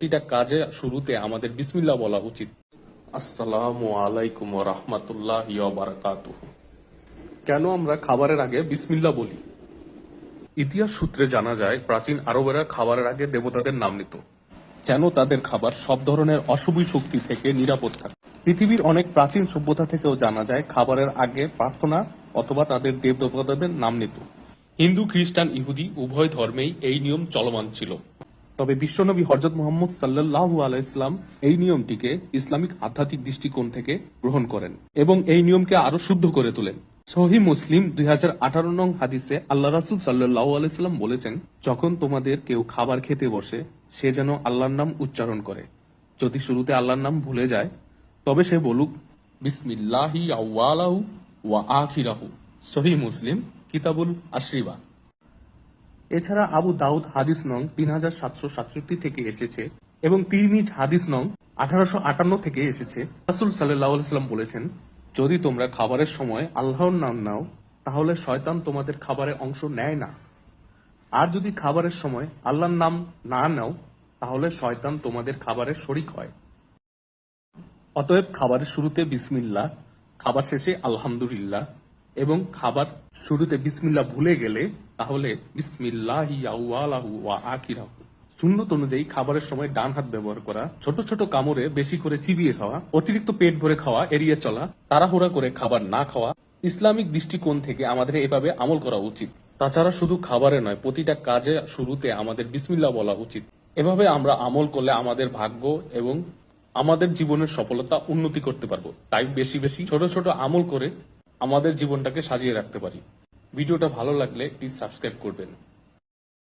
প্রতিটা কাজে শুরুতে আমাদের বিসমিল্লাহ বলা উচিত। আসসালামু আলাইকুম ওয়া রাহমাতুল্লাহি ওয়া বারাকাতুহু। কেন আমরা খাবারের আগে বিসমিল্লাহ বলি? ইতিহাস সূত্রে জানা যায় প্রাচীন আরবেরা খাবারের আগে দেবতাদের নাম নিত, যেন তাদের খাবার সব ধরনের অশুভ শক্তি থেকে নিরাপদ থাকে। পৃথিবীর অনেক প্রাচীন সভ্যতা থেকেও জানা যায় খাবারের আগে প্রার্থনা অথবা তাদের দেবদেবতাদের নাম নিত। হিন্দু, খ্রিস্টান, ইহুদি উভয় ধর্মেই এই নিয়ম চলমান ছিল। তবে বিশ্বনবী হযরত মুহাম্মদ সাল্লাল্লাহু আলাইহি ওয়াসাল্লাম এই নিয়মটিকে ইসলামিক আধ্যাত্মিক দৃষ্টিকোণ থেকে গ্রহণ করেন এবং এই নিয়মকে আরো শুদ্ধ করে তোলেন। সহিহ মুসলিম 2018 নং হাদিসে আল্লাহ রাসূল সাল্লাল্লাহু আলাইহি ওয়াসাল্লাম বলেছেন, যখন তোমাদের কেউ খাবার খেতে বসে সে যেন আল্লাহর নাম উচ্চারণ করে। যদি শুরুতে আল্লাহর নাম ভুলে যায় তবে সে বলুক বিসমিল্লাহি আউয়ালাহু ওয়া আখিরাহু। সহিহ মুসলিম কিতাবুল আশরিবা। এছাড়া আবু দাউদ হাদিস নং 3767 থেকে এসেছে এবং তিরমিজি হাদিস নং 1858 থেকে এসেছে। রাসূল সাল্লাল্লাহু আলাইহি ওয়াসাল্লাম বলেছেন, যদি তোমরা খাবারের সময় আল্লাহর নাম নাও তাহলে শয়তান তোমাদের খাবারের অংশ নেয় না, আর যদি খাবারের সময় আল্লাহর নাম না নাও তাহলে শয়তান তোমাদের খাবারের শরীক হয়। অতএব খাবারের শুরুতে বিসমিল্লাহ, খাবার শেষে আলহামদুলিল্লাহ এবং খাবার শুরুতে বিসমিল্লাহ ভুলে গেলে তাহলে বিসমিল্লাহি আউয়ালাহু ওয়া আখিরাহু। সুন্নত অনুযায়ী খাবারের সময় ডান হাত ব্যবহার করা, ছোট ছোট কামড়ে বেশি করে চিবিয়ে খাওয়া, অতিরিক্ত পেট ভরে খাওয়া এড়িয়ে চলা, তাড়াহুড়া করে খাবার না খাওয়া। ইসলামিক দৃষ্টিকোণ থেকে আমাদের এভাবে আমল করা উচিত। তাছাড়া শুধু খাবারে নয়, প্রতিটা কাজে শুরুতে আমাদের বিসমিল্লাহ বলা উচিত। এভাবে আমরা আমল করলে আমাদের ভাগ্য এবং আমাদের জীবনের সফলতা উন্নতি করতে পারবো। তাই বেশি বেশি ছোট ছোট আমল করে আমাদের জীবনটাকে সাজিয়ে রাখতে পারি। ভিডিওটা ভালো লাগলে প্লিজ সাবস্ক্রাইব করবেন।